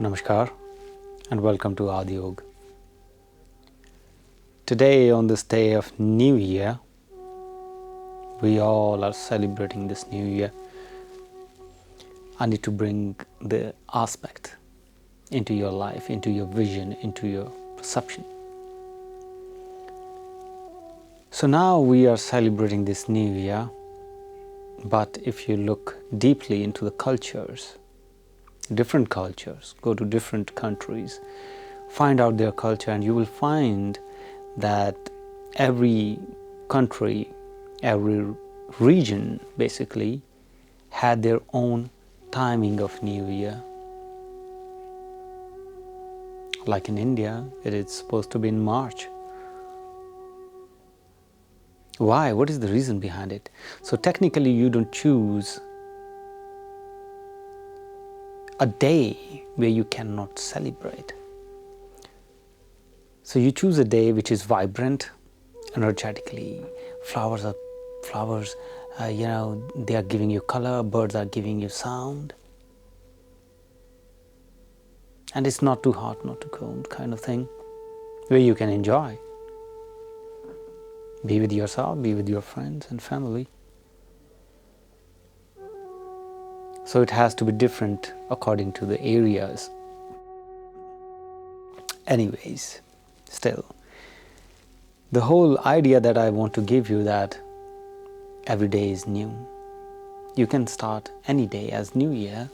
Namaskar and welcome to Aad Yog. Today, on this day of New Year, we all are celebrating this New Year. I need to bring the aspect into your life, into your vision, into your perception. So now we are celebrating this New Year, but if you look deeply into the cultures, different cultures, go to different countries, find out their culture, and you will find that every country, every region basically had their own timing of New Year. Like in India, it is supposed to be in March. Why? What is the reason behind it? So technically you don't choose a day where you cannot celebrate. So you choose a day which is vibrant, energetically. Flowers, they are giving you color, birds are giving you sound. And it's not too hot, not too cold kind of thing, where you can enjoy. Be with yourself, be with your friends and family. So it has to be different according to the areas. Anyways, still, the whole idea that I want to give you that every day is new. You can start any day as New Year.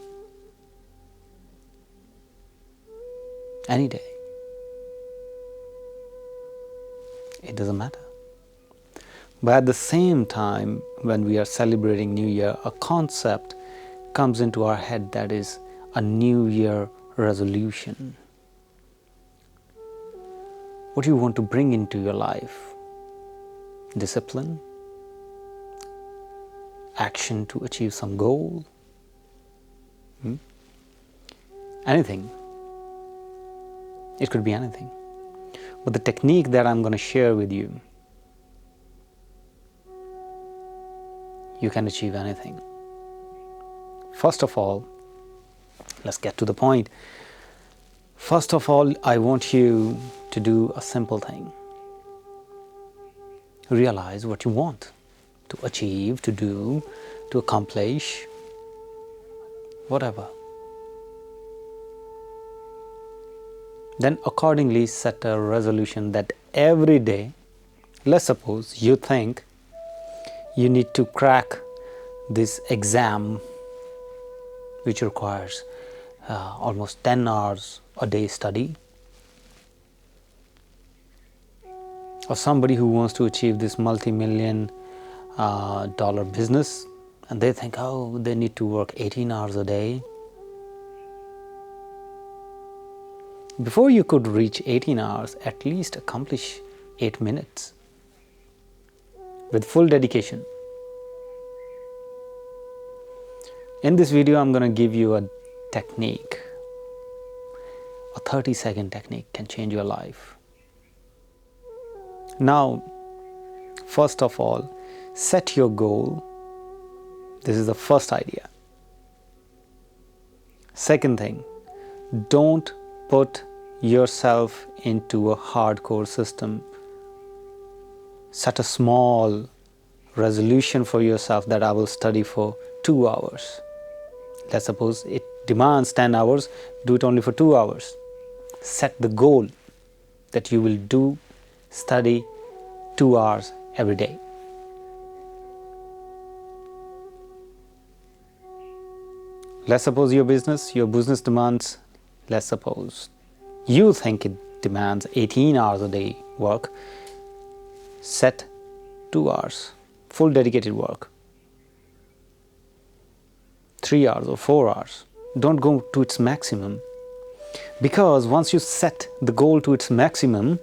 Any day. It doesn't matter. But at the same time, when we are celebrating New Year, a concept comes into our head, that is a New Year resolution. What do you want to bring into your life? Discipline? Action to achieve some goal? Anything. It could be anything. But the technique that I'm going to share with you, you can achieve anything. First of all, let's get to the point. First of all, I want you to do a simple thing. Realize what you want to achieve, to do, to accomplish, whatever. Then accordingly set a resolution that every day, let's suppose you think you need to crack this exam, which requires almost 10 hours a day study. Or somebody who wants to achieve this multi-million dollar business, and they think, they need to work 18 hours a day. Before you could reach 18 hours, at least accomplish 8 minutes with full dedication. In this video, I'm going to give you a technique. A 30-second technique can change your life. Now, first of all, set your goal. This is the first idea. Second thing, don't put yourself into a hardcore system. Set a small resolution for yourself that I will study for 2 hours. Let's suppose it demands 10 hours, do it only for 2 hours. Set the goal that you will study 2 hours every day. Let's suppose your business demands, let's suppose you think it demands 18 hours a day work. Set 2 hours, full dedicated work. 3 hours or 4 hours. Don't go to its maximum. Because once you set the goal to its maximum,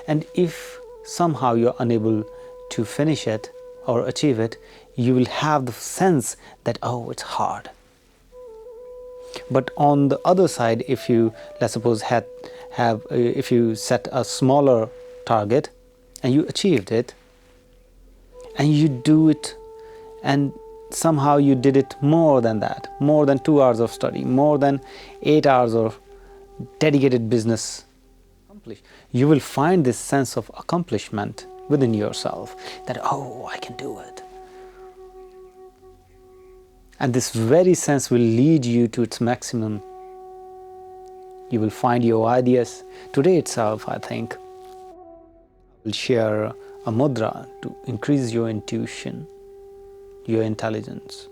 and if somehow you're unable to finish it or achieve it, you will have the sense that, it's hard. But on the other side, if you, let's suppose, if you set a smaller target and you achieved it, and you do it, and somehow you did it more than that, more than 2 hours of study, more than 8 hours of dedicated business, you will find this sense of accomplishment within yourself, that, oh, I can do it. And this very sense will lead you to its maximum. You will find your ideas. Today itself, I think, I will share a mudra to increase your intuition, your intelligence,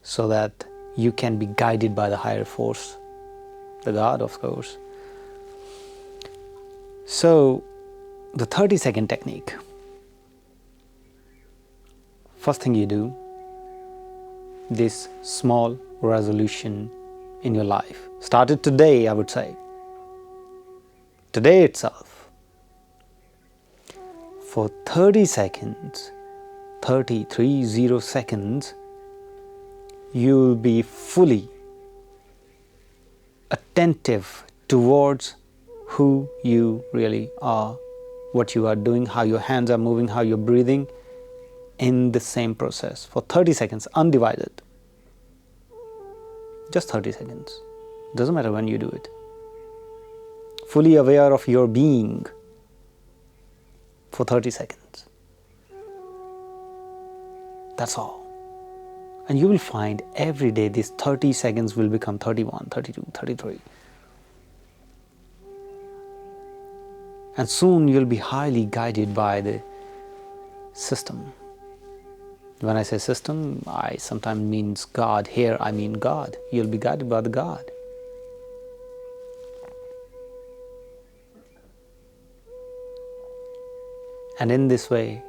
so that you can be guided by the higher force, the God, of course. So, the 30-second technique. First thing you do, this small resolution in your life. Start it today, I would say. Today itself. For 30 seconds, 30 seconds, you will be fully attentive towards who you really are, what you are doing, how your hands are moving, how you're breathing in the same process for 30 seconds, undivided. Just 30 seconds. Doesn't matter when you do it. Fully aware of your being for 30 seconds. That's all. And you will find every day these 30 seconds will become 31, 32, 33. And soon you'll be highly guided by the system. When I say system, I sometimes means God. Here I mean God. You'll be guided by the God. And in this way,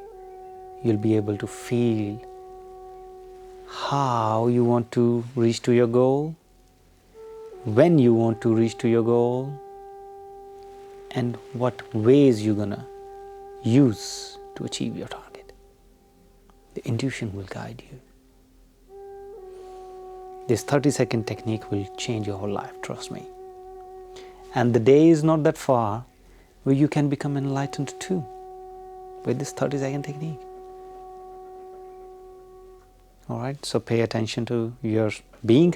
you'll be able to feel how you want to reach to your goal, when you want to reach to your goal, and what ways you're gonna use to achieve your target. The intuition will guide you. This 30-second technique will change your whole life, trust me. And the day is not that far where you can become enlightened too with this 30-second technique. Alright, so pay attention to your being,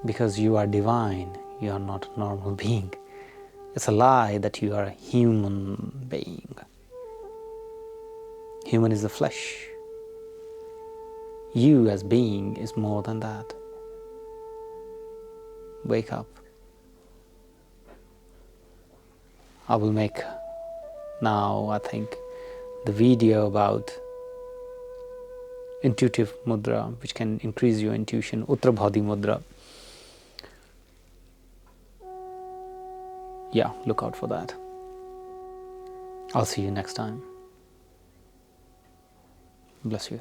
because you are divine, you are not a normal being. It's a lie that you are a human being. Human is the flesh. You as being is more than that. Wake up. I will make now, I think, the video about intuitive mudra, which can increase your intuition, Uttarabhadi mudra. Yeah, look out for that. I'll see you next time. Bless you.